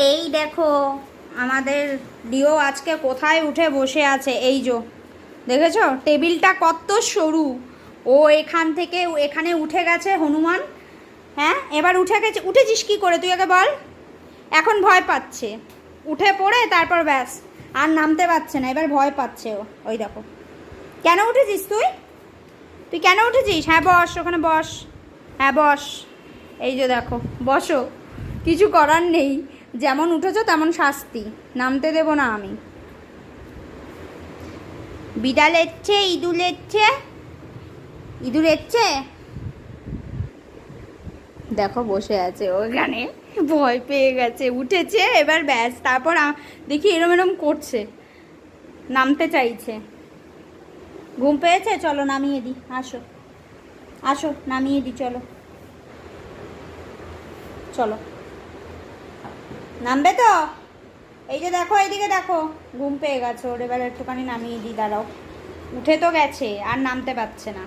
এই দেখো আমাদের লিও আজকে কোথায় উঠে বসে আছে। এই যে দেখেছো টেবিলটা কত সরু। ও এখান থেকে এখানে উঠে গেছে হনুমান। হ্যাঁ এবার উঠেছিস কি করে তুই আগে বল। এখন ভয় পাচ্ছে, উঠে পড়ে তারপর ব্যাস আর নামতে পারছে না, এবার ভয় পাচ্ছে ও। ওই দেখো কেন উঠেছিস তুই, তুই কেন উঠেছিস? হ্যাঁ বস, ওখানে বস। হ্যাঁ বস। এই যে দেখো বসো, কিছু করার নেই, যেমন উঠেছো তেমন শাস্তি, নামতে দেব না আমি। বিড়াল এচ্ছে, ইঁদুর এচ্ছে, ইঁদুর এচ্ছে, দেখো বসে আছে ওখানে, ভয় পেয়ে গেছে, উঠেছে এবার ব্যাস। তারপর দেখি এরম এরম করছে, নামতে চাইছে। ঘুম পেয়েছে, চলো নামিয়ে দিই, আসো আসো নামিয়ে দিই, চলো চলো নামবে তো। এই যে দেখো এইদিকে দেখো, ঘুম পেয়ে গেছে ওর, এবার একটুখানি নামিয়ে দিই, দাঁড়াও। উঠে তো গেছে আর নামতে পারছে না।